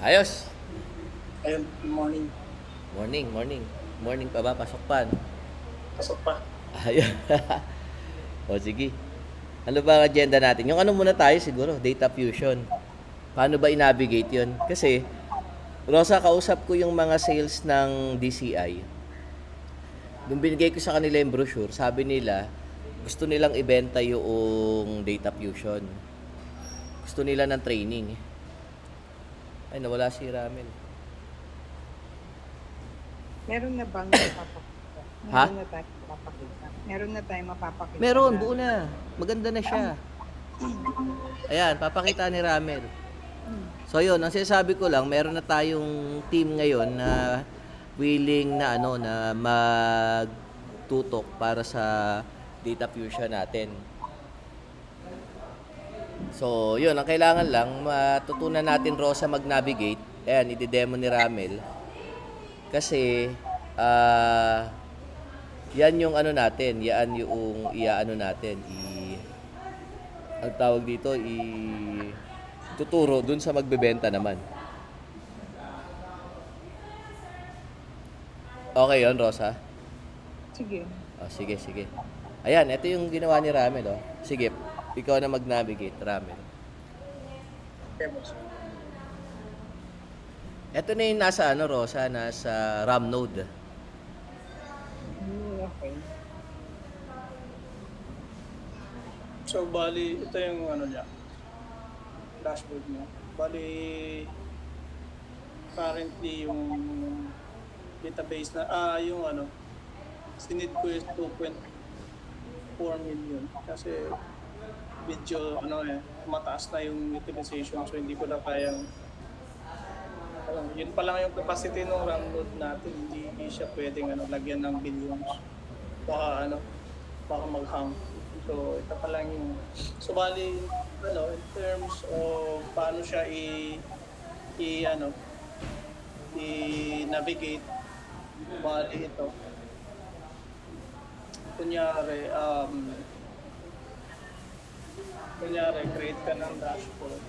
Ayos. Ayun, good morning. Morning, morning. Morning pa ba? Pasok pa, no? Pasok pa. Ayos. O sige. Ano ba ang agenda natin? Yung ano muna tayo siguro, data fusion. Paano ba i-navigate yun? Kasi, Rosa, kausap ko yung mga sales ng DCI. Nung binigay ko sa kanila yung brochure, sabi nila, gusto nilang ibenta yung data fusion. Gusto nila ng training. Ay, nawala si Ramel. Meron na bang mapapakita? Ha? Meron na tayong mapapakita. Meron na tayong mapapakita Meron, na buo na. Maganda na siya. Ayan, papakita ni Ramel. So yun, ang sinasabi ko lang, meron na tayong team ngayon na willing na na magtutok para sa data fusion natin. So, yun, ang kailangan lang matutunan natin Rosa mag-navigate. Ayan, i-demo ni Ramel. Kasi yan yung ano natin, yan yung iaano natin, ang tawag dito, tuturo dun sa magbebenta naman. Okay yon Rosa? sige. Sige, sige. Ayan, ito yung ginawa ni Ramel, oh. Sige, ikaw na mag-navigate, Ramel. Okay, boss. Ito na yung nasa Rosa, nasa RAM node. Okay. So, bali, ito yung niya, dashboard niya. Bali, currently yung database na, yung sinid ko is 2.4 million. Kasi medyo, mataas na yung utilization. So, hindi ko na kayang, yun pa lang yung capacity ng RAM node natin. Hindi siya pwedeng lagyan ng billions. Baka mag-hang. So, ito pa lang yung... So, bali, in terms of paano siya i-navigate, bali ito. Kunyari, create ka ng dashboard.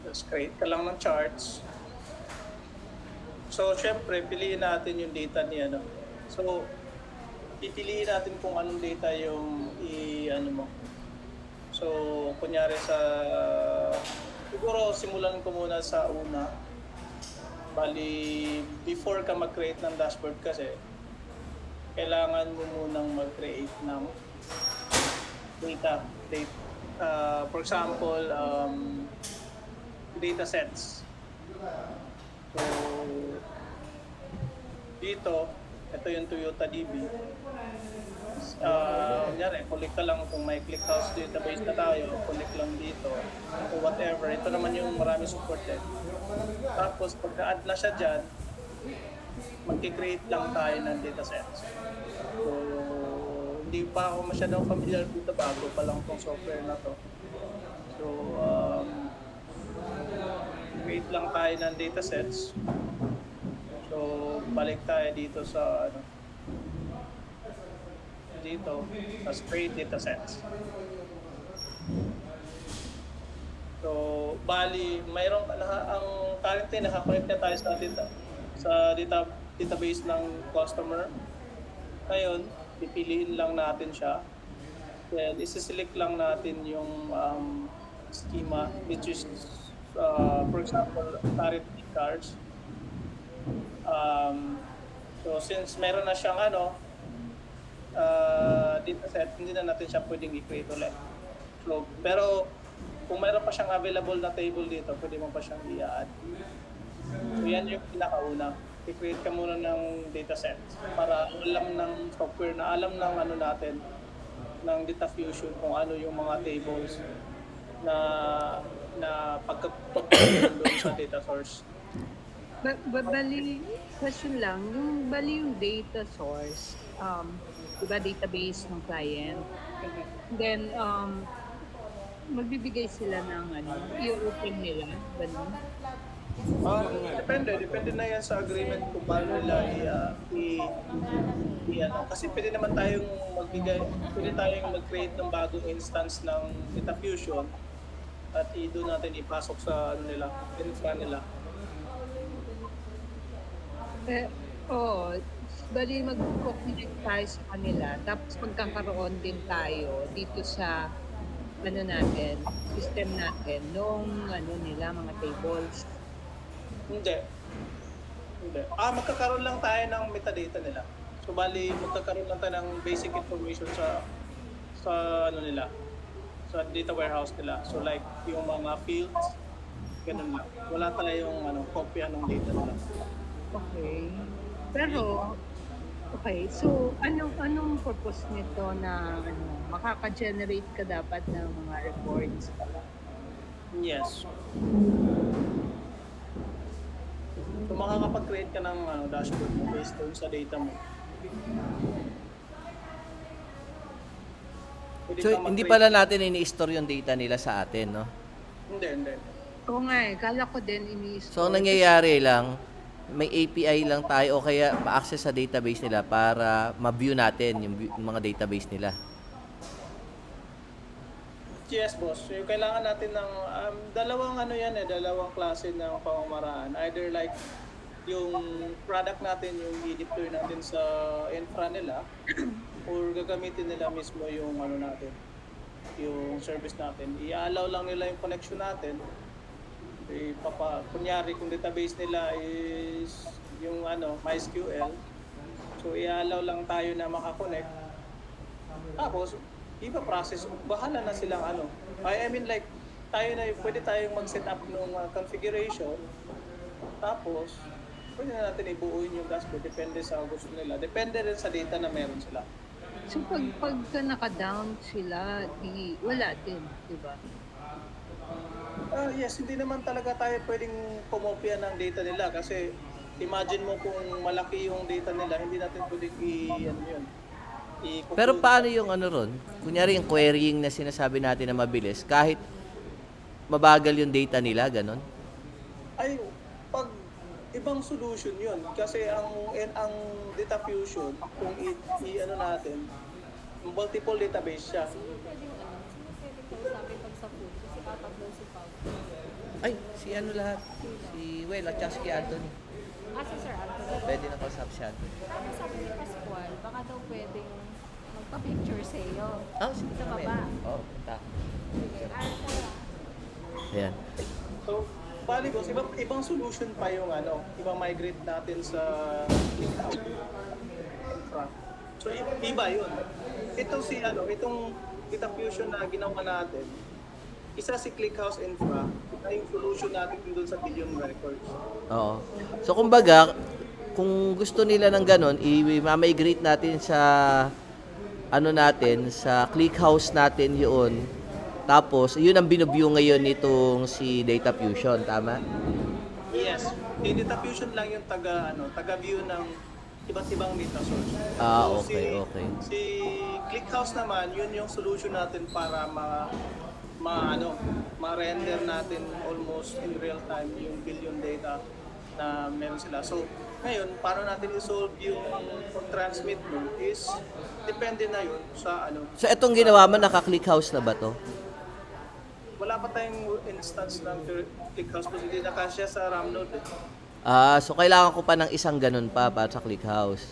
Just create ka lang ng charts. So, syempre, piliin natin yung data ni So, pipiliin natin kung anong data yung mo. So, kunyari siguro simulan ko muna sa una. Bali, before ka mag-create ng dashboard kasi, kailangan mo munang mag-create ng data. For example, data sets. So, dito, ito yung Toyota DB. Kunyari, click ka lang kung may ClickHouse database na tayo, click lang dito, o whatever. Ito naman yung marami supported. Tapos, pagka-add na siya dyan, mag-create lang tayo ng data sets. So, hindi pa ako masyadong familiar dito, bago pa lang itong software na to. So, create lang tayo ng data sets. So, balik tayo dito sa dito, as create data sets. So, bali, mayroon ang currently naka-connect na tayo sa database ng customer. Ngayon, pipiliin lang natin siya. Then, isi-select lang natin yung schema, which is, for example, tariff cards. So, since meron na siyang data set, hindi na natin siya pwedeng i-create ulit. So, pero, kung mayroon pa siyang available na table dito, pwede mo pa siyang i-add. So, yan yung pinakauna. I-create ka muna ng data set para alam ng software na alam ng natin, ng data fusion, kung ano yung mga tables na pagkapunod doon sa data source. Bali, question lang, yung data source, diba database ng client, then, magbibigay sila ng i-open nila, ganun? Depende na yan sa agreement kung paano nila ano. Kasi pwede naman tayong pwede tayong mag-create ng bagong instance ng Data Fusion at doon natin ipasok sa ano nila, infra nila. Oo. Bali mag-connect tayo sa kanila. Tapos magkakaroon din tayo dito sa ano natin, system natin, nung ano nila, mga tables. Hindi. Magkakaroon lang tayo ng metadata nila. So bali magkakaroon lang tayo ng basic information sa ano nila, sa data warehouse nila. So like yung mga fields, ganun lang. Wala tayong kopya ng data nila. Okay. Pero, okay, so anong purpose nito na makaka-generate ka dapat ng mga reports? Yes. So makakapag-create ka ng dashboard mo based on sa data mo. Pwede So, kang hindi mag-create- pala natin ini-store yung data nila sa atin, no? Hindi. Oo nga kala ko din ini-store. So, ang nangyayari lang, may API lang tayo o kaya ma-access sa database nila para ma-view natin yung mga database nila. Yes, boss. So, kailangan natin ng dalawang dalawang klase ng pamamaraan. Either like yung product natin, yung i-deploy natin sa infra nila or gagamitin nila mismo yung natin, yung service natin. I-allow lang nila yung connection natin. Kunyari kung database nila is yung MySQL, so i-allow lang tayo na makakonect. Tapos ipa-process, bahala na silang I mean like pwede tayong mag-set up ng configuration. Tapos pwede na natin ibuuin yung dashboard, depende sa gusto nila. Depende rin sa data na meron sila. So pagka naka-down sila, wala din, di ba? Yes, hindi naman talaga tayo pwedeng kumopya ng data nila kasi imagine mo kung malaki yung data nila, hindi natin pwedeng i-compute. Pero paano yung ron? Kunyari yung querying na sinasabi natin na mabilis, kahit mabagal yung data nila, ganon? Ay, pag ibang solution yun. Kasi ang data fusion, kung natin, multiple database siya. Sino pwedeng kausapin pag sa food? Kasi tatagdaw si Pao. Ay, si lahat. Si Well at saka si Anthony. Si Sir Anthony. Pwede na kausap si Anthony. Ano sabi ni Pascual, baka daw pwedeng magpa-picture sa iyo. Sige Sa mamaya. baba. Oo, punta. Sige, Ayan. So, bali boss, ibang solution pa yung ibang migrate natin sa ClickHouse infra. So, iba yun. Itong data fusion na ginawa natin, isa si ClickHouse infra, ito yung solution natin doon sa billion records. Oo. So, kumbaga, kung gusto nila ng ganon, i-migrate natin sa sa ClickHouse natin yun. Tapos, yun ang binubview ngayon nitong si Data Fusion, tama? Yes. Si data fusion lang yung taga-view ng iba't ibang data source. Okay. Si ClickHouse naman, yun yung solution natin para ma-render natin almost in real time yung billion data na meron sila. So, ngayon, paano natin i-solve yung transmit mo is depende na yun sa So, etong ginawa mo, naka-ClickHouse na ba to? wala pa tayong instance ng ClickHouse kasi hindi nakasya sa RAM node. So kailangan ko pa ng isang ganun pa para sa ClickHouse.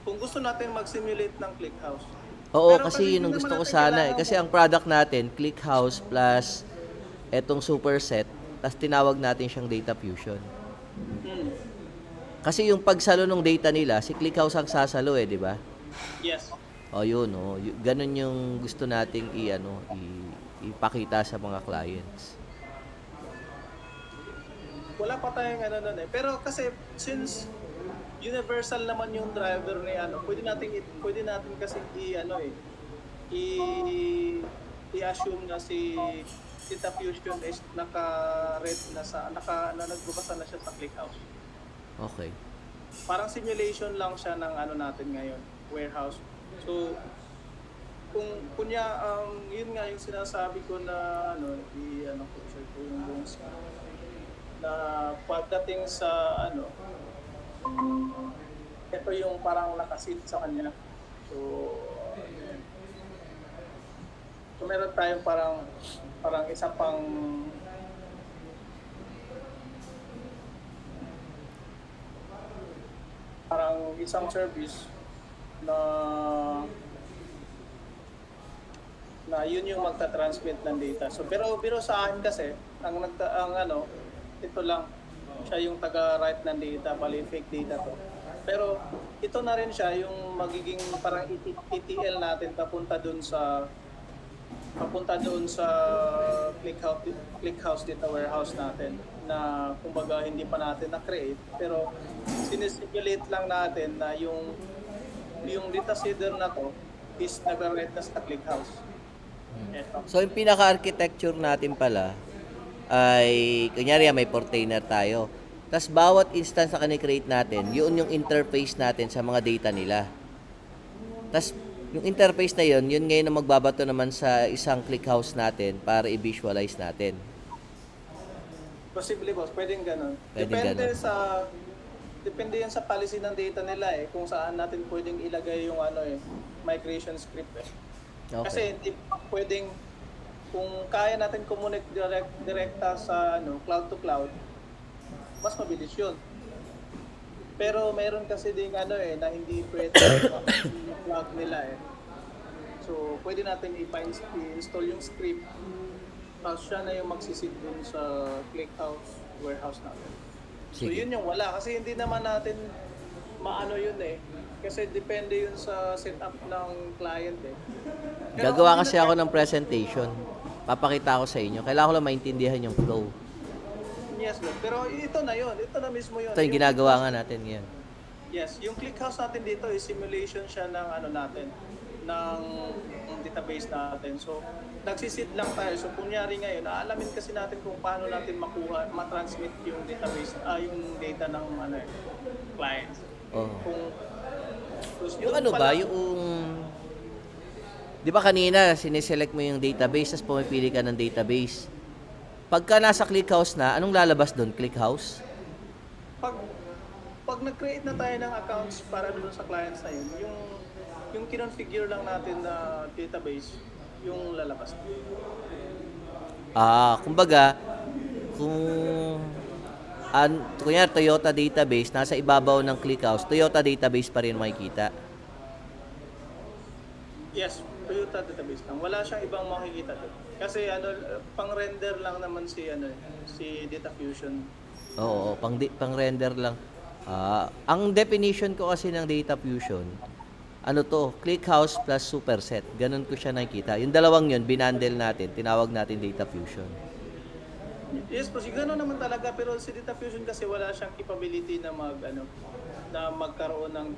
Kung gusto natin mag-simulate ng ClickHouse. Oo, Pero kasi yun ang hindi gusto naman ko natin sana kailangan Kasi ang product natin, ClickHouse plus etong superset, tapos tinawag natin siyang Data Fusion. Hmm. Kasi yung pagsalo ng data nila, si ClickHouse ang sasalo di ba? Yes. Yun, ganun yung gusto nating ipakita sa mga clients. Wala pa tayong Pero kasi since universal naman yung driver ni pwede natin kasi i-assume na si Data Fusion is naka-red na nagbabasa na siya sa ClickHouse. Okay. Parang simulation lang siya ng natin ngayon, warehouse. So kung yun nga yung sinasabi ko na ko share ko yung buong screen. na pagdating sa ano, ito yung parang nakasit sa kanya. So, meron tayong parang isa pang parang isang service na yun yung magta-transmit ng data. So pero sa akin kasi ang ano, ito lang siya yung taga-write ng data, bali fake data to. Pero ito na rin siya yung magiging parang ETL natin papunta doon sa ClickHouse data warehouse natin na kumbaga hindi pa natin na-create pero sinesimulate lang natin na yung data seeder na to is nag-write na sa ClickHouse. Eto. So, yung pinaka-architecture natin pala ay, kunyari may portainer tayo. Tapos, bawat instance na create natin, yun yung interface natin sa mga data nila. Tapos, yung interface na yun ngayon na magbabato naman sa isang ClickHouse natin para i-visualize natin. Posible boss, pwedeng ganun. Pwedeng Depende yan sa policy ng data nila kung saan natin pwedeng ilagay yung migration script Okay. Kasi hindi pwedeng kung kaya natin communicate direkta sa cloud to cloud, mas mabilis 'yun. Pero meron kasi ding na hindi pwede plug nila So, pwede natin i-install yung script. Tapos siya na yung magsisid dun sa ClickHouse warehouse natin. So, Sige. yun yung wala. Kasi hindi naman natin maano yun Kasi depende yun sa setup ng client Pero Gagawa ang kasi ako ng presentation. Papakita ko sa inyo. Kailangan ko lang maintindihan yung flow. Yes, bro. Pero ito na yun. Ito na mismo yun. Ito yung ginagawa nga natin ngayon. Yes, yung ClickHouse natin dito is simulation siya ng natin, ng database natin. So, nagsisit lang tayo. So, kunyari ngayon, aalamin kasi natin kung paano natin matransmit yung database, yung data ng clients. Oh. Yung Yung ba? Yung... Di ba kanina, siniselect mo yung database, tapos pumipili ka ng database. Pagka nasa ClickHouse na, anong lalabas doon? ClickHouse? Pag nag-create na tayo ng accounts para doon sa clients na yun, yung kinonfigure lang natin na database, yung lalabas. Kumbaga, kung kunyari Toyota database, nasa ibabaw ng ClickHouse, Toyota database pa rin makikita. Yes, Toyota database lang. Wala siyang ibang makikita doon. Kasi pang-render lang naman si Data Fusion. Oo, pang-render lang. Ang definition ko kasi ng Data Fusion, ClickHouse plus Superset. Ganun ko siya nakikita. Yung dalawang yun, binandle natin, tinawag natin Data Fusion. Yes, po, gano'n naman talaga, pero si Data Fusion kasi wala siyang capability na magkaroon ng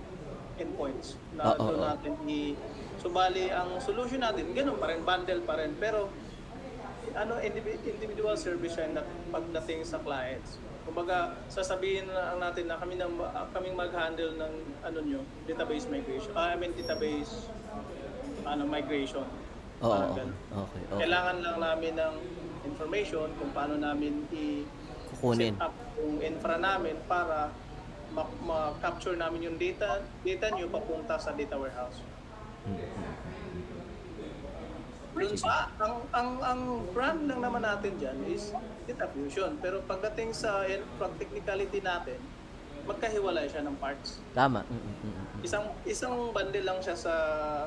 endpoints na doon natin subali ang solution natin, gano'n pa rin, bundle pa rin, pero individual service siya pagdating sa clients. Kumbaga, sasabihin lang natin na kaming mag-handle ng database migration. Database migration. Parang ganun. Okay. Kailangan lang namin ng information kung paano namin Kukunin. set up yung infra namin para ma-capture namin yung data nyo papunta sa data warehouse. Dun sa ang brand lang naman natin diyan is Data Fusion, pero pagdating sa technicality natin, magkahiwalay siya ng parts. Tama. Isang bundle lang siya sa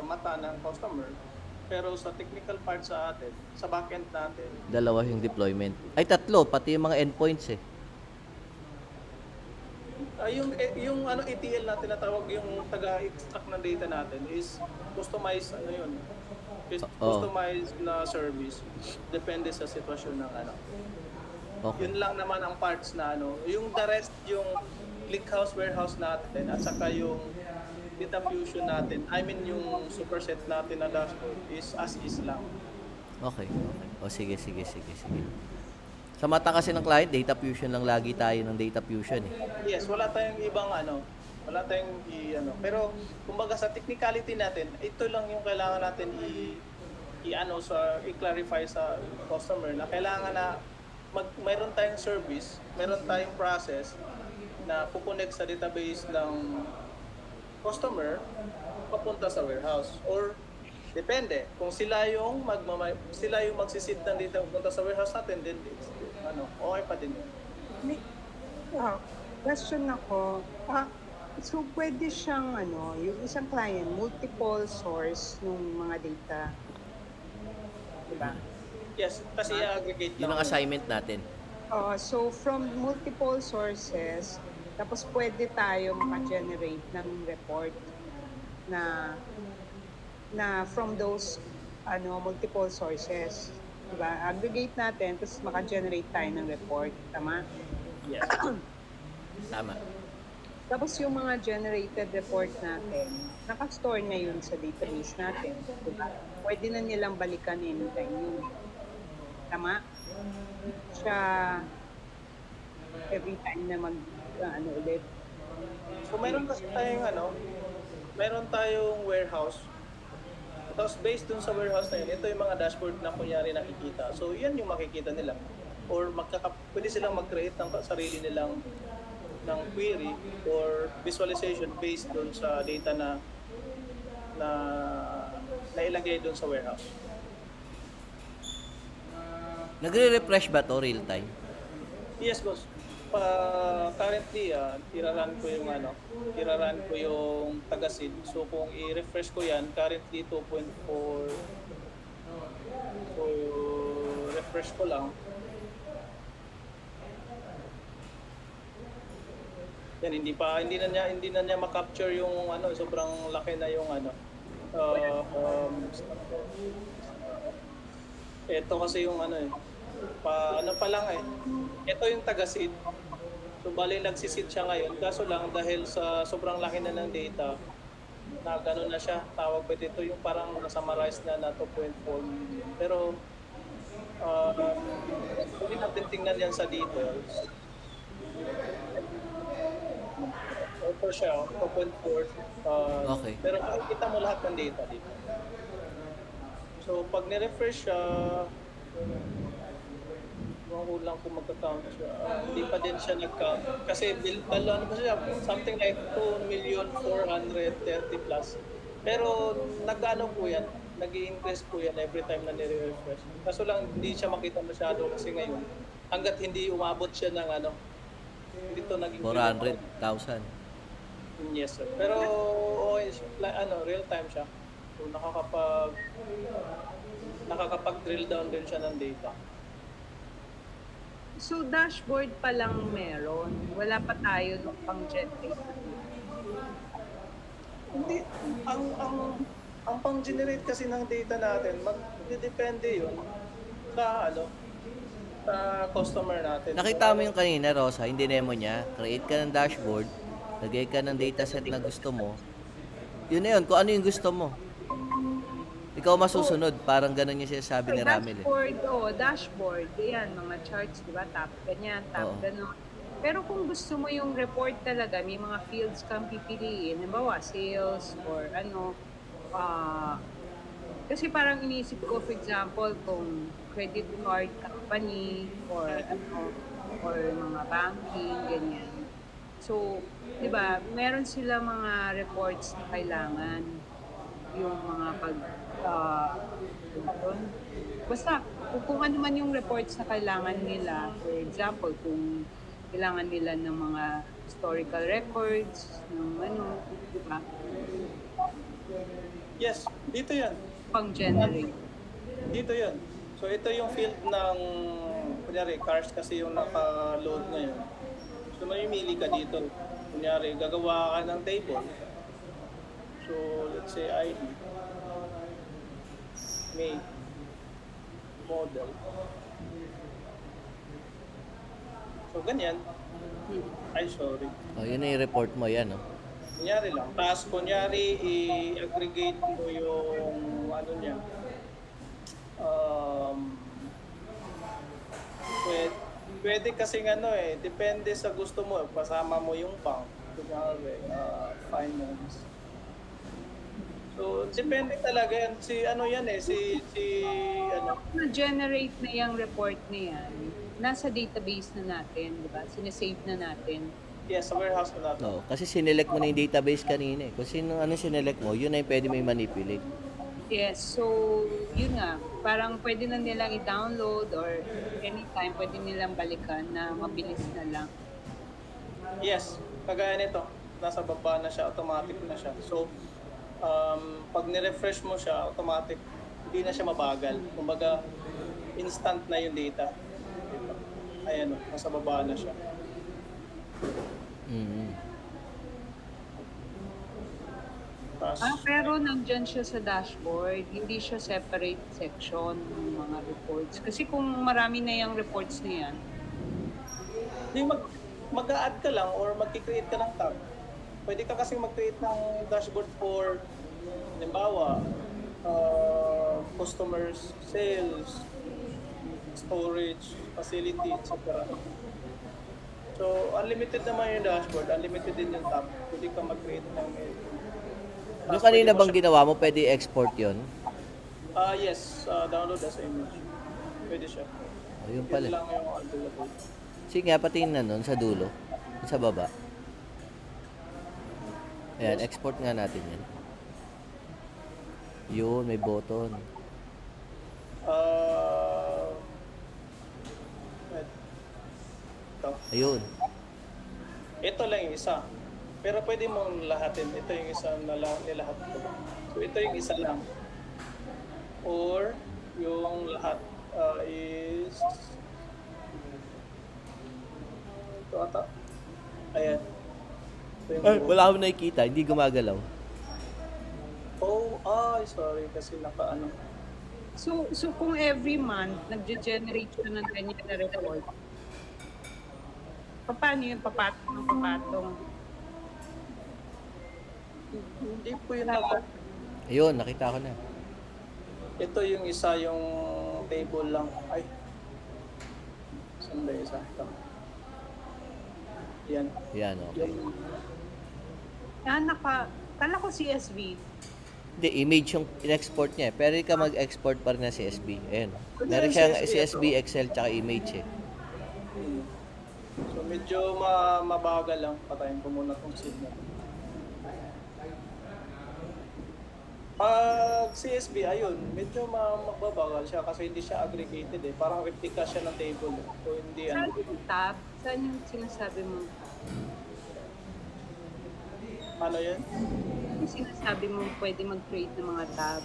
mata ng customer, pero sa technical part sa atin, sa backend natin, Dalawa yung deployment. Ay, tatlo, pati yung mga endpoints yung ETL natin na tawag yung taga-extract ng data natin is customized customized na service depende sa sitwasyon ng Okay. Yun lang naman ang parts na yung the rest yung ClickHouse warehouse natin at saka yung Data Fusion natin, yung superset natin na dashboard is as is lang. Okay. O, sige. Sa mata kasi ng client, Data Fusion lang lagi tayo ng Data Fusion Yes, wala tayong ibang wala tayong pero kumbaga sa technicality natin, ito lang yung kailangan natin i-clarify sa customer na kailangan na mayroon tayong service, mayroon tayong process na kukonek sa database ng customer papunta sa warehouse, or depende kung sila yung magsisit ng data papunta sa warehouse natin, then okay pa din yun. May, question ako. So, pwede siyang, yung isang client, multiple source ng mga data. Diba? Yes, kasi i-aggregate Yun ang assignment natin. So, from multiple sources, tapos pwede tayo maka-generate ng report na from those multiple sources. Diba? Aggregate natin, tapos maka-generate tayo ng report. Tama? Yes. Tama. Tapos yung mga generated report natin, nakastore na yun sa database natin. Diba? Pwede na nilang balikan anytime yun. Tama? Siya every time na ulit. So meron kasi tayong meron tayong warehouse. Tapos based dun sa warehouse na yun, ito yung mga dashboard na kunyari nakikita. So yan yung makikita nila. Or pwede silang mag-create ng sarili nilang ng query or visualization based dun sa data na nailagay dun sa warehouse. Nagre-refresh ba to real time? Yes, boss. Currently, iraran ko yung taga-seed. So kung i-refresh ko yan, currently 2.4. So refresh ko lang. Yan, hindi na niya ma-capture yung sobrang laki na yung ito kasi yung pa lang ito yung taga-seed. So bali nagsiseed siya ngayon, kaso lang dahil sa sobrang laki na ng data na gano'n na siya, tawag ko dito yung parang na-summarize na 2.4 million. Pero hindi natin tingnan yan sa details. Ito siya, 2.4. Okay. Pero makikita mo lahat ng data dito. So pag ni-refresh siya, lang kung magka-count siya. Hindi pa din siya nag-count. Kasi ano pa siya, something like 2,430,000 plus. Pero nag-ano po yan, nag-i-increase po yan every time na nire-refresh. Kaso lang hindi siya makita masyado kasi ngayon, hanggat hindi umabot siya ng hindi to naging 400,000. Yes, sir. Pero real time siya. So nakakapag-drill down din siya ng data. So, dashboard pa lang meron. Wala pa tayo nung pang-generate. Hindi, ang pang-generate kasi ng data natin, magdedepende yun sa sa customer natin. Nakita mo yung kanina, Rosa, yung demo niya. Create ka ng dashboard, lagay ka ng dataset na gusto mo. Yun na yun, kung ano yung gusto mo. Ikaw masusunod, parang ganun yung sinasabi ni Ramil. Dashboard. Yan, mga charts, di ba? Tap, ganyan, tap, Oo. gano'n. Pero kung gusto mo yung report talaga, may mga fields kang pipiliin. Halimbawa, sales or kasi parang iniisip ko, for example, kung credit card company or mga banking, ganyan. So, di ba, meron sila mga reports na kailangan yung mga basta kung ano man yung reports na kailangan nila. For example, kung kailangan nila ng mga historical records, ng di ba? Yes, dito yan. Pang-generate. Dito yan. So ito yung field ng, kunyari, cars kasi yung naka-load ngayon. So mamimili ka dito. Kunyari, gagawa ka ng table. So let's say ID. Make. Model. So ganyan. Ay, sorry. Oh, yun na yung report mo, yan. Oh. Kunyari lang. Tapos kunyari, i-aggregate mo yung niya. Pwede kasing depende sa gusto mo. Pasama mo yung bank. Kunyari, finance. So, depende talaga yan. Na-generate Na-generate na yung report na yan. nasa database na natin, di ba? Sinesave na natin. Yes, sa warehouse na natin. Oo, kasi sinelect mo na yung database kanina eh. Kung sino ano sinelect mo, yun na yung pwede mo i-manipulate. Yes, so yun nga, parang pwede na nilang i-download or anytime pwede nilang balikan na mabilis na lang. Yes, kagaya nito, nasa baba na siya, automatic na siya. So, pag ni-refresh mo siya, automatic, hindi na siya mabagal. Kumbaga, instant na yung data. Dito. Ayan, nasa baba na siya. Mm. Pero nandyan siya sa dashboard, hindi siya separate section ng mga reports. Kasi kung marami na yung reports na yan, Di mag-a-add ka lang or mag-create ka ng tab. Pwede ka kasing mag-create ng dashboard for, halimbawa, customers, sales, storage, facility, etc. So, unlimited naman yung dashboard, unlimited din yung tab. Pwede ka mag-create ng Yung kanina bang ginawa mo, pwede i-export yun? yes, download as image. Pwede siya. Ayun Yun pala. lang yung available. Sige nga, patingin na nun sa dulo. Sa baba. Ayan, export nga natin yan. Yun, may button. Ito. Ayun. Ito lang yung isa. Pero pwede mong lahatin. Ito yung isa na nilahat ko. So ito yung isa lang. Or yung lahat is ito ata. Ayan. Ito yung Ay, wala akong nakikita, hindi gumagalaw. Sorry kasi naka-ano. so kung every month nagge-generate siya ng ganyan na report, paano yung papatong ng papatong? Hindi po yun ako. Ayun, nakita ko na. Ito yung isa yung table lang. Ay. Saan ba yung isa? Ito. Yan. Yan, okay. Yung Kala ko CSV. Hindi, image yung in-export niya eh. Pero ka mag-export pa rin na CSV. Ayun. Meron Kunyari siyang CSV CSV, ito. Excel, tsaka image eh. So medyo mabagal lang. Patayin ko muna tong signal. Pag CSV, ayun, medyo magbabagal siya kasi hindi siya aggregated eh. Parang replica siya ng table eh. So hindi Saan ano. yung tab? Saan yung sinasabi mo? Ano yun? Yung sinasabi mo pwede mag-create ng mga tab.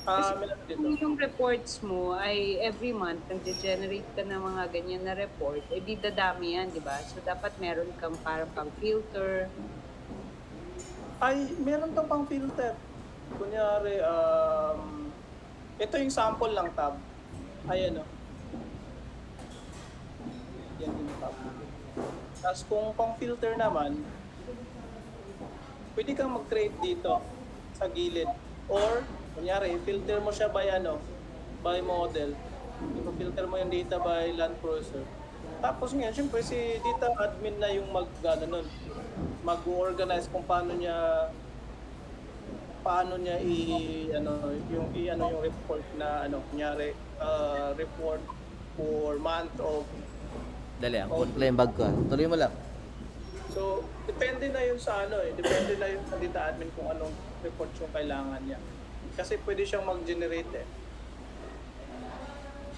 Meron dito. Kung yung reports mo ay every month nag-generate ka ng mga ganyan na report, eh di dadami yan, di ba? So dapat meron kang parang pang filter. Ay, meron tong pang filter. Kunyari, ito yung sample lang tab. Ayan o. Yan yung tab. Tapos kung pang filter naman, pwede kang mag-create dito sa gilid. Or, kunyari, filter mo siya by by model. I-filter mo yung data by land cruiser. Tapos ngayon, syempre si data admin na yung mag-organize kung paano niya yung report na kunyari report for month of. Dali, ang punta yung bag ko. Tuloy mo lang. So, depende na yun sa depende na yun sa data admin kung anong report yung kailangan niya. Kasi pwede siyang mag-generate eh.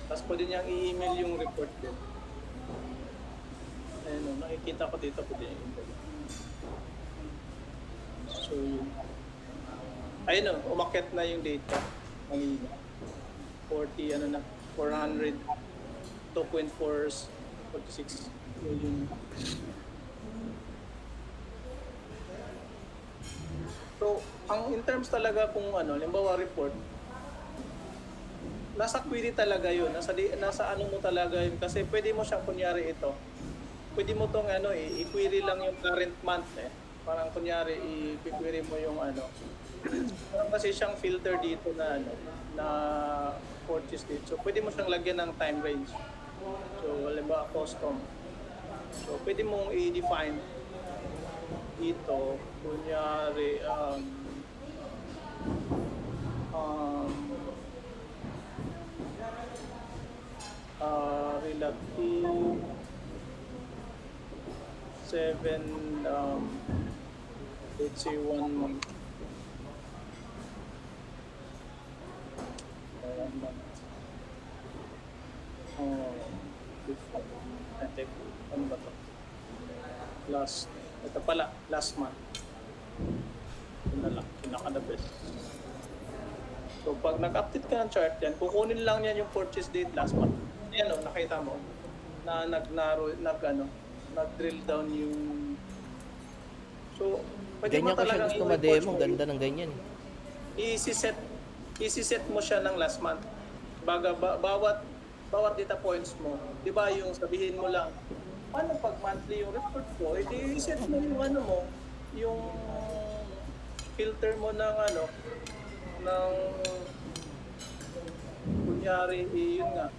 Tapos pwede niyang i-email yung report din. Ayun nakikita ko dito, pwede niyang i-email. So, yun. Ayun umakyat na yung data. Kanina. 400, 2.46 million. So, in terms talaga kung halimbawa report, nasa query talaga yun. Nasa ano mo talaga yun. Kasi pwede mo siyang, kunyari ito, pwede mo tong i-query lang yung current month eh. Parang kunyari, i-query mo yung parang kasi siyang filter dito na na purchase date. So, pwede mo siyang lagyan ng time range. So, halimbawa, custom. So, pwede mong i-define dito, kunyari, nila. Seven, let's say 1 month. 1 month. Before. Ano ba to? Ito pala, last month. Ito na lang, pinaka-the best. So pag nag-update ka ng chart yan, kukunin lang yan yung purchase date last month. Yan o, nakita mo na nag-drill down yung... So, pwede mo Ganyan ko siya talagang gusto i-report ma-demo. mo. Ganda ng ganyan. Isi-set mo siya ng last month. Bawat data points mo, di ba yung sabihin mo lang, paano pag monthly yung report ko, edi i-set mo yung ano mo, yung filter mo ng ng kunyari, yun nga,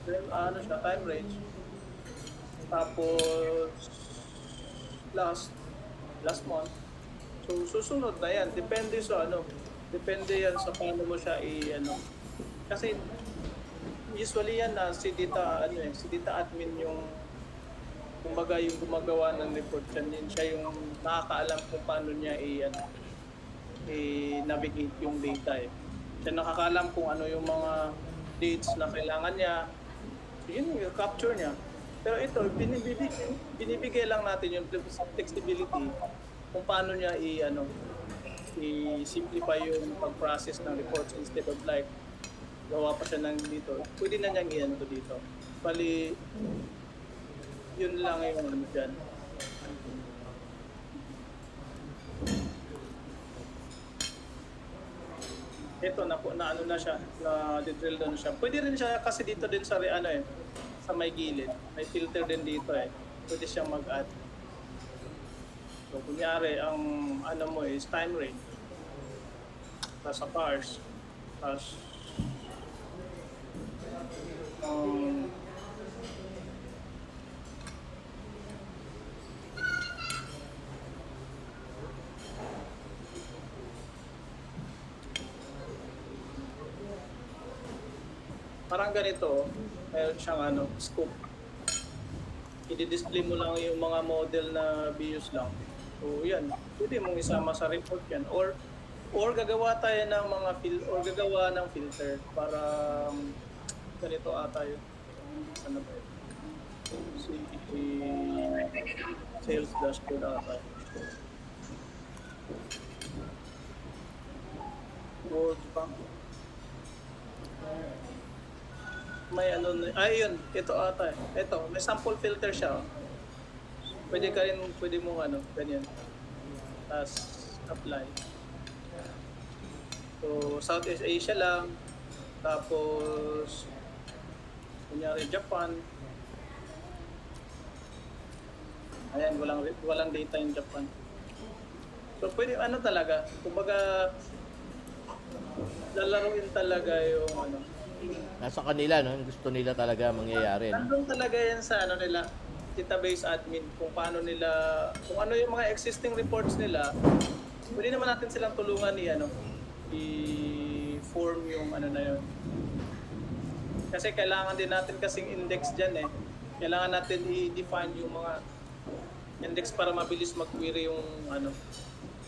time range. Tapos, last month. So, susunod na yan. Depende yan sa paano mo siya Kasi, usually yan si data admin yung kumbaga yung gumagawa ng report yan siya yung nakakaalam kung paano niya i-navigate yung data siya nakakaalam kung ano yung mga dates na kailangan niya so yun yung capture niya pero ito binibigay lang natin yung flexibility kung paano niya i-simplify yung pag-process ng reports instead of like gawa pa siya ng dito, pwede na niyang iyan to dito. Bali, yun lang yung dyan. Ito, na siya, na-drill down siya. Pwede rin siya kasi dito din sa sa may gilid. May filter din dito Pwede siyang mag-add. So, kunyari, ang mo is time range. Tapos sa cars. Tapos, parang ganito, mayroon siyang scope. I-display mo lang yung mga model na views lang. So yan, pwede mong isama sa report yan. Or gagawa tayo ng gagawa ng filter para ganito ata yun. Ano ba yun? Sales dashboard ata. Board bank. May yun, ito ata Ito, may sample filter siya. Pwede mo ganyan. Tapos, apply. So, Southeast Asia lang. Tapos, kunyari Japan. Ayan, walang data yung Japan. So, pwede talaga. Kumbaga, lalaruin talaga yung Nasa kanila, no? Gusto nila talaga mangyayari. No? Nandun talaga yan sa nila, database admin, kung paano nila, kung ano yung mga existing reports nila, pwede naman natin silang tulungan i-form yung na yun. Kasi kailangan din natin kasing index dyan Kailangan natin i-define yung mga index para mabilis mag-query yung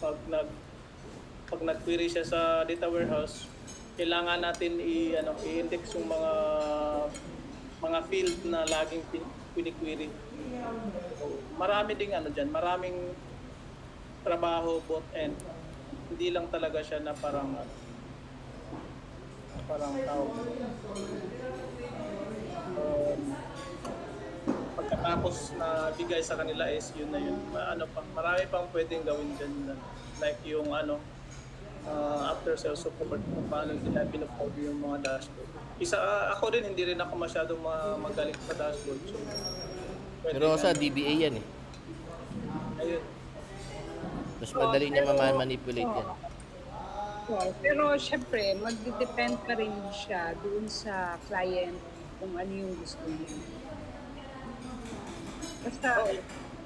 pag nag-query siya sa data warehouse, kailangan natin i-index yung mga field na laging query. Marami ding dyan, maraming trabaho both end. Hindi lang talaga siya na parang tao. Pagkatapos na bigay sa kanila is yun na yun. Marami pang pwedeng gawin dyan. Like yung after sales support kung paano nila pinapold yung mga dashboard. Ako din, hindi rin ako masyadong magaling sa dashboard. So, Pero sa DBA yan ayun. Mas madali niya manipulate yan. Pero syempre, mag-depend pa rin siya doon sa client kung ano yung gusto niya. Basta,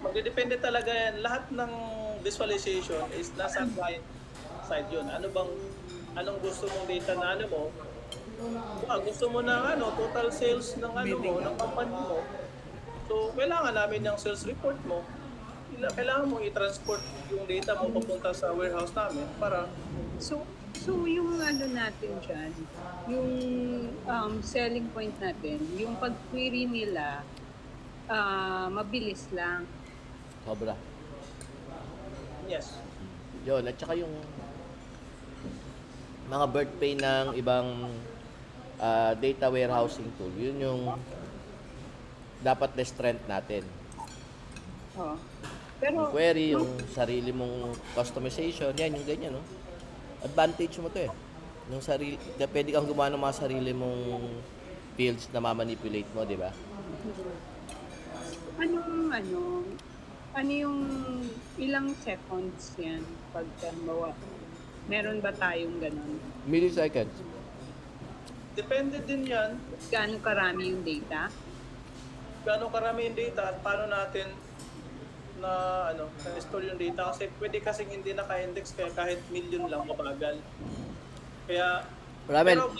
Magdedepende talaga yan. Lahat ng visualization is nasa client side yun. Anong gusto mong data na mo? Gusto mo ng total sales ng ng company mo. So, kailangan namin yung sales report mo. Kailangan mo i-transport yung data mo papunta sa warehouse namin para So yung ano natin dyan, yung selling point natin, yung pag-query nila, mabilis lang. Sobra. yes. Yun, at saka yung mga birthpay ng ibang data warehousing tool, yun yung dapat na strength natin. Oh. Yung Pero query, yung sarili mong customization, yan, yung ganyan, no? Advantage mo to eh. Yung sarili, pwede kang gumawa ng mga sarili mong fields na mamanipulate mo, di ba? ano yung ilang seconds yan pag bawa? Meron ba tayong ganun? Milliseconds. Depende din yan Gaano karami yung data? gaano karami yung data at paano natin na-store yung data kasi pwede kasing hindi naka-index kaya kahit million lang mabagal. Kaya Ramen, pero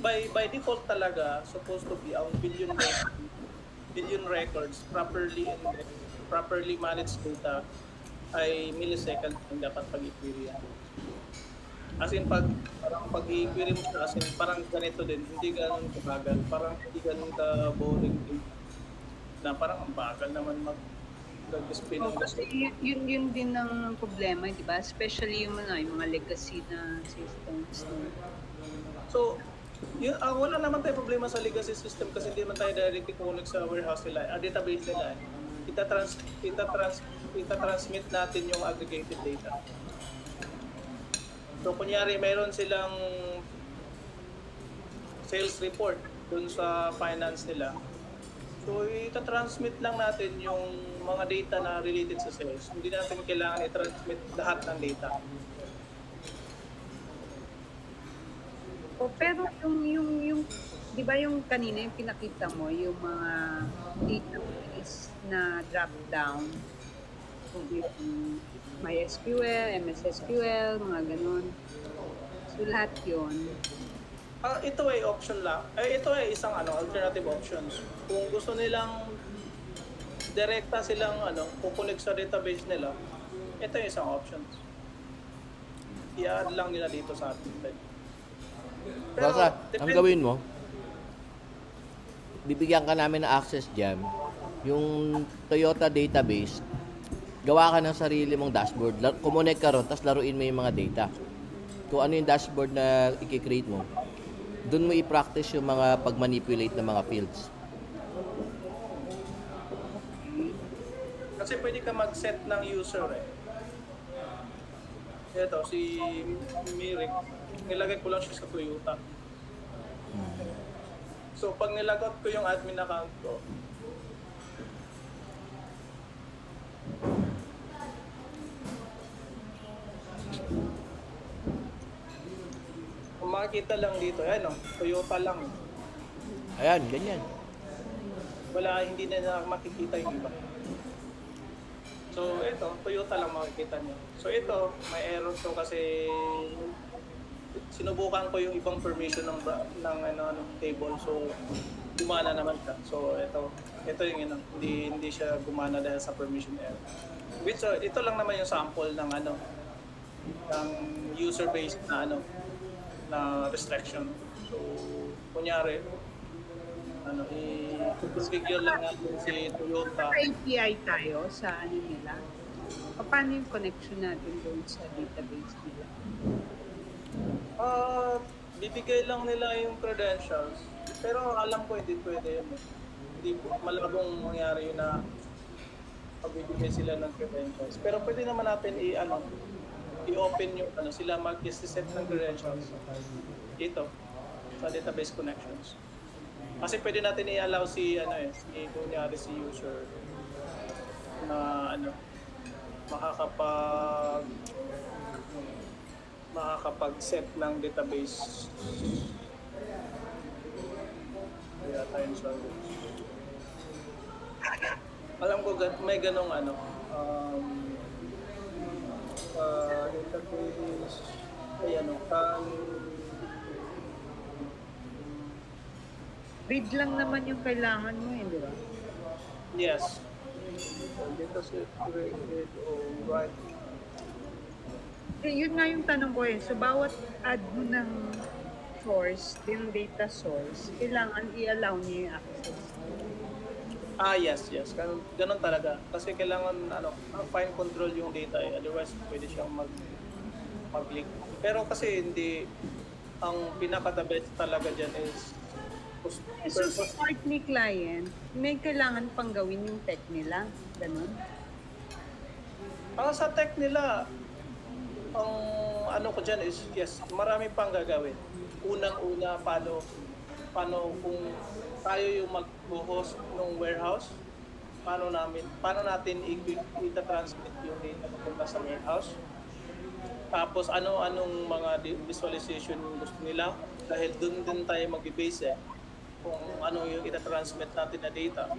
by default talaga supposed to be ang billion records properly managed data ay milliseconds ang dapat pag-i-query yan. As in pag i-query mo siya, as in parang ganito din, hindi ganun kabagal, parang hindi ganun ka boring din. Na parang ang bagal naman mag-spin ng Kasi yun din ang problema, di ba? Especially yung mga legacy na systems. So, wala naman tayo problema sa legacy system kasi hindi naman tayo directly connect sa warehouse nila, database nila. Ita-transmit natin yung aggregated data. So, kunyari, mayroon silang sales report dun sa finance nila. So, ita-transmit lang natin yung mga data na related sa sales. Hindi natin kailangan i-transmit lahat ng data. Pero yung di ba yung kanina yung pinakita mo, yung mga database na drop down, kung yung MySQL, MS SQL, mga ganun. So lahat yun. Ito ay option lang. Ito ay isang alternative options. Kung gusto nilang direkta silang kukunik sa database nila, ito yung isang options. I-add lang nila dito sa atin. Basta, ang gawin mo, bibigyan ka namin ng access dyan, yung Toyota database, gawa ka ng sarili mong dashboard, kumonek ka ron, tapos laruin mo yung mga data. Kung ano yung dashboard na i-create mo, doon mo i-practice yung mga pag-manipulate ng mga fields. Kasi pwede ka mag-set ng user eh. Ito, si Mirik, nilagay ko lang siya sa Toyota. So, pag nilagot ko yung admin account ko, kung makikita lang dito, Toyota lang. Ayan, ganyan. Wala, hindi na makikita yung iba. So, ito, Toyota lang makikita niyo. So, ito, may error to kasi sinubukan ko yung ibang permission ng table. So, gumana naman siya. So, ito yung hindi siya gumana dahil sa permission error. Which, ito lang naman yung sample ng ng user-based na restriction. So, kunyari, i-configure lang natin si Toyota. API tayo sa nila. Paano yung connection natin doon sa database nila? Bibigay lang nila yung credentials. Pero alam ko hindi pwede yun. Hindi malabong mangyari yun na pagbibigay sila ng credentials. Pero pwede naman natin i-open yung sila mag-set ng credentials dito sa database connections. Kasi pwede natin i-allow si kunyari si user na makakapag-set ng database. Kaya tayo service. Alam ko may ganong database Read lang naman yung kailangan mo di ba? Yes. Data separated, right. Yun nga yung tanong ko eh. So, bawat add mo ng source, yung data source, kailangan i-allow niya yung access. Yes. Ganun talaga. Kasi kailangan fine control yung data eh. Otherwise, pwede siyang mag-leak. Pero kasi hindi, ang pinaka-the best talaga dyan is So, sa part ni client, may kailangan pang gawin yung tech nila. Ganun. Sa tech nila, ang ano ko dyan is, yes, marami pang gagawin. Unang-una, paano kung tayo yung mag-host ng warehouse, paano natin i-transmit yung data papunta sa warehouse. Tapos anong mga visualization yung gusto nila, dahil dun din tayo mag-base kung ano yung ita-transmit natin na data.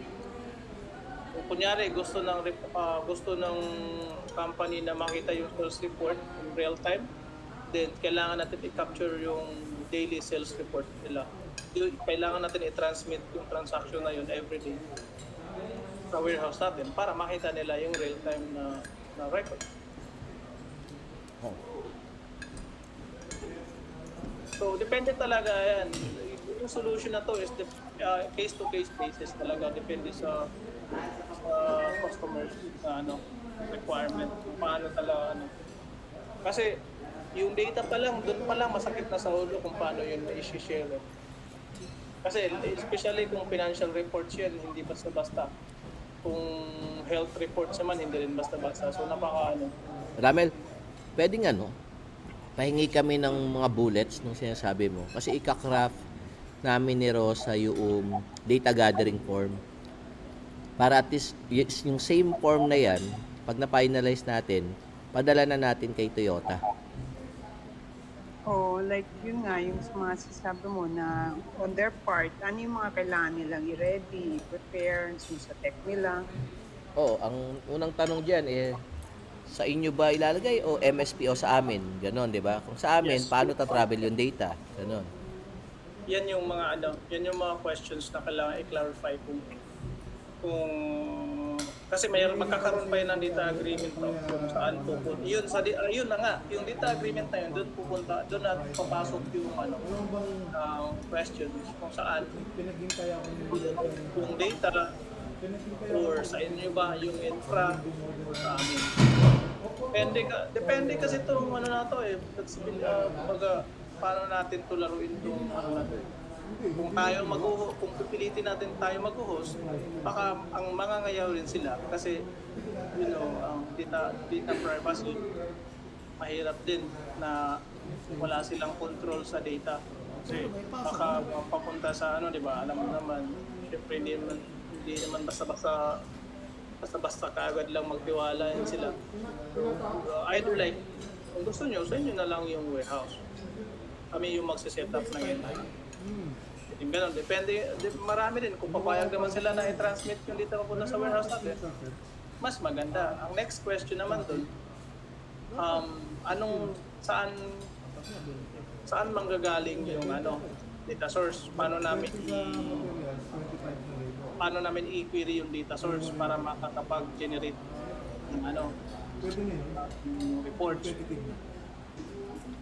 Kung kunyari gusto ng company na makita yung sales report in real time, then kailangan natin i-capture yung daily sales report nila. Kailangan natin i-transmit yung transaction na yun every day sa warehouse natin para makita nila yung real time na record. Oh. So depende talaga yan. Yung solution na to is case-to-case basis talaga, depende sa customers na requirement, kung paano talaga Kasi yung data pa lang, doon pa lang masakit na sa ulo kung paano yun i-share. Kasi especially kung financial reports yan, hindi basta-basta. Kung health reports naman, hindi rin basta-basta. So Ramel, pwedeng pahingi kami ng mga bullets nung sinasabi mo. Kasi ika-craft namin ni Rosa yung data gathering form. Para at least yung same form na yan, pag na-finalize natin, padala na natin kay Toyota. Like yun nga, yung mga sasabi mo na on their part, ano yung mga kailangan nilang i-ready, i-prepare, sa tech nila. Ang unang tanong dyan sa inyo ba ilalagay o MSP o sa amin? Ganon, di ba? Kung sa amin, Yes. paano ta-travel yung data? Ganon. yan yung mga questions na kailangan i-clarify kung kasi magkakaroon pa yun ng data agreement kung saan pupunta. Yun na nga, yung data agreement na yun, doon na papasok yung questions kung saan yung data or sa inyo ba yung infra or sa amin. Depende kasi itong na to paano natin to laruin itong kung kung pipilitin natin tayo mag-host, baka ang mangangayaw rin sila kasi ang data privacy mahirap din na wala silang control sa data. Kasi baka papunta sa di ba? Alam mo naman, syempre hindi naman basta-basta kaagad lang magtiwala yan sila. Either kung gusto nyo, sa inyo na lang yung warehouse. Kami yung magsiset up ng yun. Yung ganun, depende, marami din. Kung papayag naman sila na i-transmit yung data papunta sa warehouse natin, mas maganda. Ang next question naman dun, saan manggagaling yung data source? Paano namin i-query yung data source para makakapag-generate ng reports?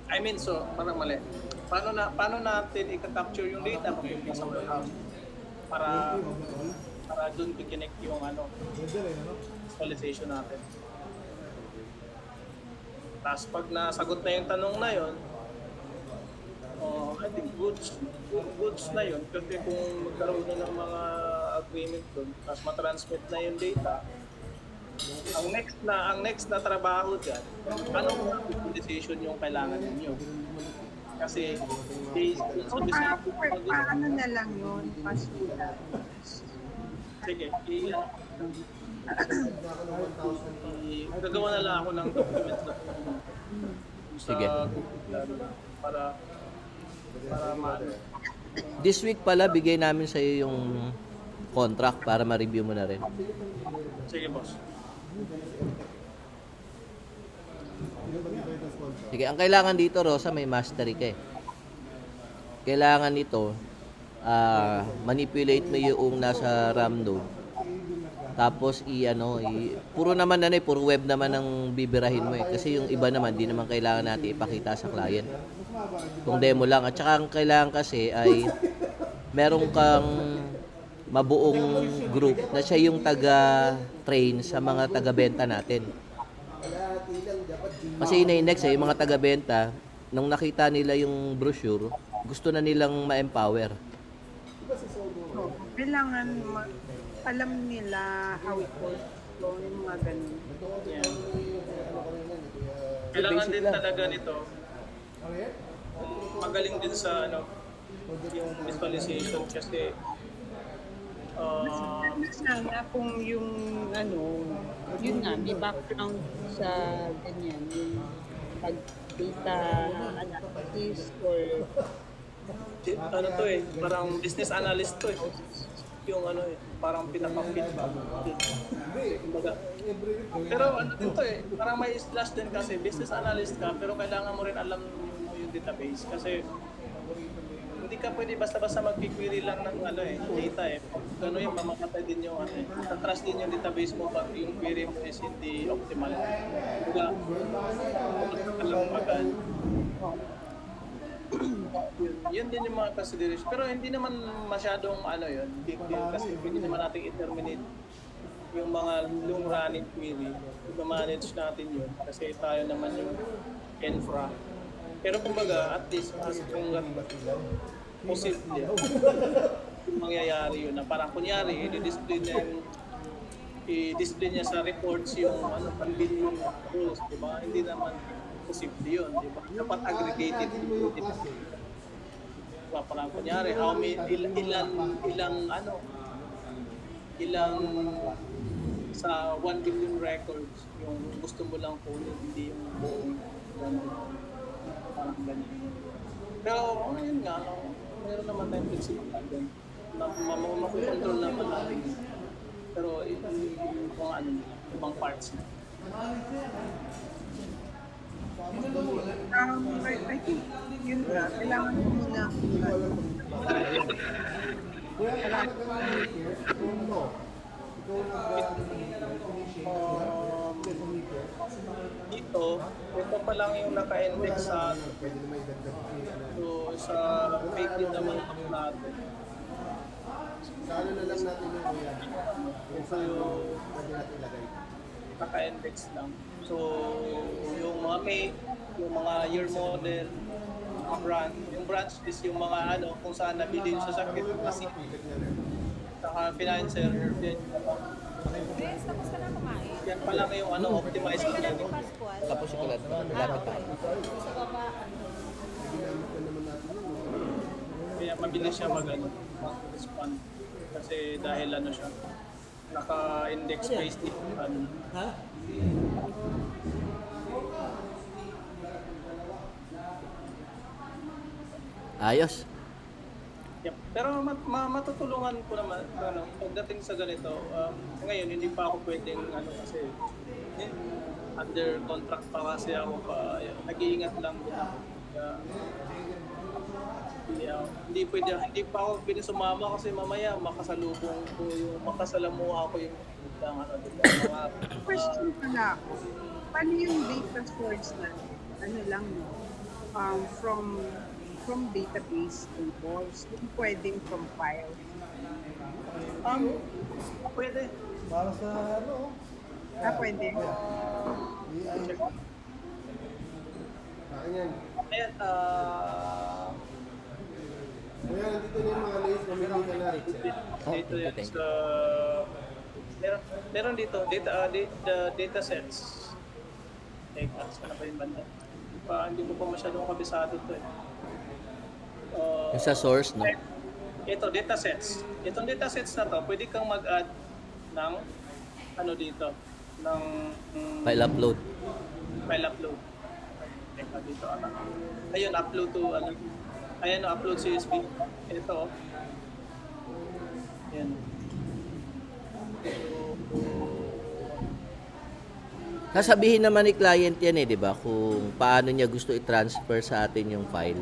Parang mali. Paano natin i-capture yung data papunta sa warehouse para doon i-connect yung visualization natin. Tapos pag nasagot na yung tanong na yon, I think goods na yun kasi kung magkaroon na ng mga agreement doon, tapos matransmit na yung data, ang next na trabaho dyan, anong visualization yung kailangan ninyo? Kasi Paano na lang yun? Pasulat. sige, gagawa na lang ako ng documents na Sige. para This week pala, bigay namin sa iyo yung contract para ma-review mo na rin. sige boss. Sige, ang kailangan dito, Rosa, may mastery ka eh. Kailangan nito, manipulate mo yung nasa RAM node Tapos puro naman puro web naman ang bibirahin mo kasi yung iba naman di naman kailangan natin ipakita sa client. Kung demo lang at saka ang kailangan kasi ay meron kang mabuong group na siya yung taga-train sa mga taga-benta natin. Kasi next yung mga taga-benta nung nakita nila yung brochure, gusto na nilang ma-empower. So, kailangan alam nila how it works. So, yung mga ganun. Yan. Kailangan Basic din lang. talaga nito. Magaling din sa yung visualization kasi Sana kung yung yun nga, may background sa ganyan, yung pag-data analysis or parang business analyst to yung parang pinaka-fit ba. Kumbaga. Pero din to parang may slash din kasi business analyst ka pero kailangan mo rin alam mo yung database kasi hindi ka pwede basta-basta mag-query lang ng data Gano'n yung mamamatay din yung trust din yung database mo pag yung query mo is hindi optimal. Kumbaga, alam mo agad. Yun din yung mga consideration. Pero hindi naman masyadong big deal kasi hindi naman natin i-terminate yung mga long running query. I-manage natin yun kasi tayo naman yung infra. Pero kumbaga, at least kung posible yung mangyayari yun na parang kunyari, i-display niya sa reports yung pan-billion rules, di ba? Hindi naman posible yun, di ba? Dapat aggregated, di ba? Diba, parang kunyari, ilang sa 1 billion records yung gusto mo lang kunin, hindi yung buong parang ganyan. Pero yun nga, meron naman tayong flexibility doon. Makukontrol naman natin. Pero yung mga ibang parts na. I think yun nga, kailangan mo muna ito pa lang yung naka-index sa sa fake din naman natin. Salo na lang natin yung kuya. Kung saan pwede natin ilagay. Naka-index lang. So, yung mga make, yung mga year model, mga brand. Yung branch is yung mga kung saan nabili yung sasakit. Kasi, saka financer, yan. Vince, tapos ka na kumain. Yan pa lang yung optimized Kaya ka na na ni Pascual. Tapos ikulat pa, lapit pa. Sa baba, Kaya mabilis siya mag-respond. Kasi dahil siya, naka-index based din. Ayos. Yep. Pero matutulungan ko naman pagdating sa ganito. Ngayon hindi pa ako pwedeng kasi under contract pa kasi ako pa nag-iingat lang din ako. Hindi pa ako pwede sumama kasi mamaya makasalubong ko yung makasalamuha ko yung mga question pala ako. Paano yung data source na lang from database tables, kung pwedeng from files. pwede. Para sa Pwede. Check. Akin yan. Ayan, Kuya, nandito na yung mga lays. Mamili ka na. dito yan thank you. sa meron dito data sets. Teka, saan na ba yung banda? Hindi ko pa masyadong kabisado to Yung sa source, no? Ito, data sets. Itong data sets na to, pwede kang mag-add ng dito, ng File upload. file upload. Teka, dito ayun, upload to ayan, upload CSV. Ito. Yan. Sasabihin naman ni client yan di ba? Kung paano niya gusto i-transfer sa atin yung file.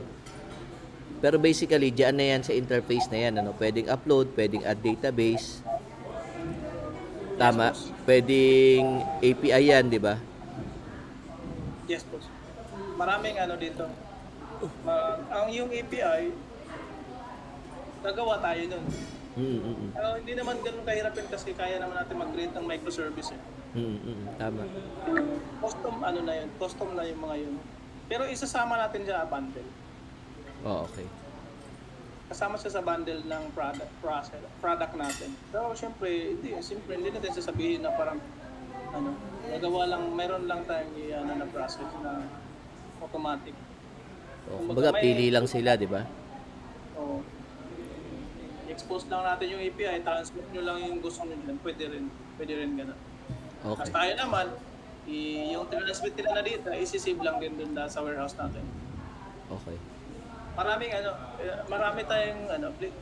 Pero basically, diyan na yan sa interface na yan. Pwedeng upload, pwedeng add database. Tama. boss. Pwedeng API yan, di ba? Yes, boss. Maraming ano dito. Ang yung API, nagawa tayo nun. Pero hindi naman ganun kahirapin kasi kaya naman natin mag-create ng microservice. Tama. Custom ano na yun, custom na yung mga yun. Pero isasama natin siya sa bundle. Oh, okay. Kasama siya sa bundle ng product natin. Pero syempre, hindi natin sasabihin na parang ano, nagawa lang, meron lang tayong na process na automatic. Oh, kumbaga, pili lang sila, di ba? O, expose lang natin yung API, transmit nyo lang yung gusto nyo dyan, pwede rin ganun. Okay. Tapos tayo naman, yung transmit nila na dito, isi-save lang din dun sa warehouse natin. Okay. Marami tayong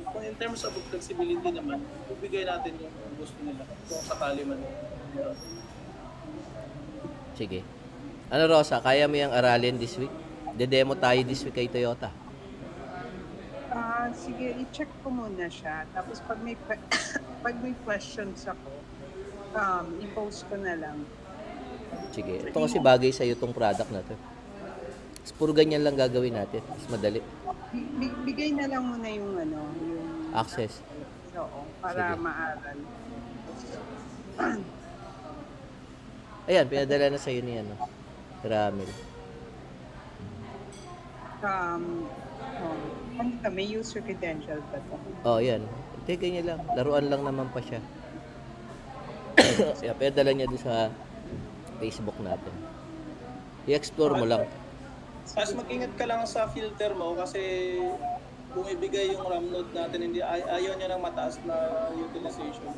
kung in terms of flexibility naman, ibigay natin yung gusto nila kung sakali man. Sige. Ano, Rosa, kaya mo yung aralin this week? De-demo tayo this week kay Toyota. Sige, i-check ko muna siya. Tapos pag may pag may questions ako, i-post ko na lang. Sige. Ito kasi bagay sa'yo itong product na to. Tapos puro ganyan lang gagawin natin. Mas madali. Bigay na lang muna yung yung Access. oo, para Sige. maaral. Ayan, pinadala na sa'yo ni Ramil. May user credential pa to. Oh, yan. Hindi, ganyan lang. Laruan lang naman pa siya. Kaya pinadala niya doon sa Facebook natin. I-explore mo lang. Mas mag-ingat ka lang sa filter mo kasi kung ibigay yung RAM node natin, ayaw niya ng mataas na utilization.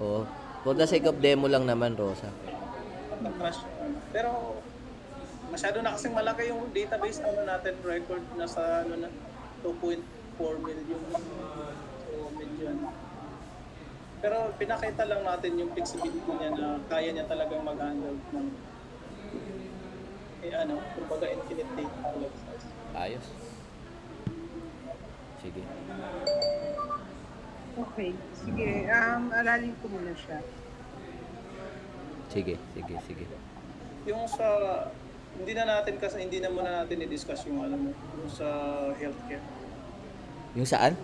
Oo. For the sake of demo lang naman, Rosa. Nag-crash. Pero masyado na kasing malaki yung database natin record nasa 2.4 million. So medyo Pero pinakita lang natin yung flexibility niya na kaya niya talagang mag-handle ng kumbaga infinite data talaga. Ayos. Sige. Okay, sige. Aralin ko muna siya. Sige. Yung sa hindi na muna natin i-discuss yung yung sa healthcare. Yung saan?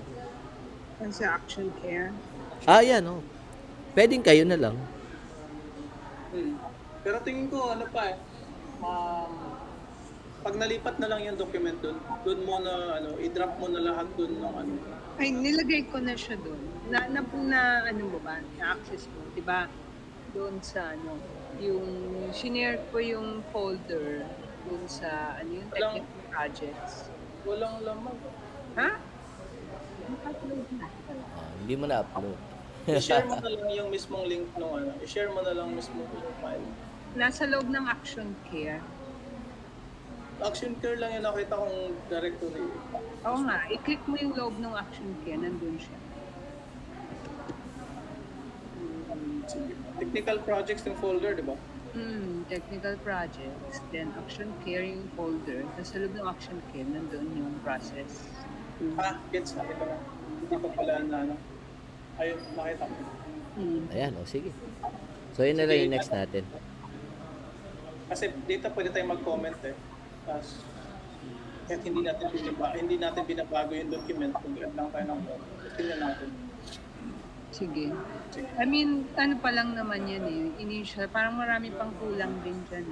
Ang sa action care. Ah, yan, oh. Pwedeng kayo na lang. Pero tingin ko pag nalipat na lang yung document doon mo na i-drop mo na lahat doon ng Ay, nilagay ko na siya doon. Na mo ba? Na-access mo, di ba? Doon sa yung shinare ko yung folder doon sa yung technical projects. Walang laman. Ha? Naka-upload na. Hindi mo na-upload. I-share mo na lang yung mismong link i-share mo na lang mismo yung file. Nasa loob ng action care. Action care lang yung nakita kong directory. Oo nga, i-click mo yung loob ng action care, nandun siya. Technical projects yung folder, di ba? Technical projects, then action care yung folder, tapos sa loob ng action care, nandun yung process. Gets na. Ito na. Hindi pa pala ayun, nakita ko. Ayan, sige. So, yun na lang yung next natin. Kasi dito pwede tayong mag-comment Tapos, kahit hindi natin binabago yung document, mag-add lang tayo ng tingnan natin. Sige. I mean, pa lang naman yan initial, parang marami pang kulang din dyan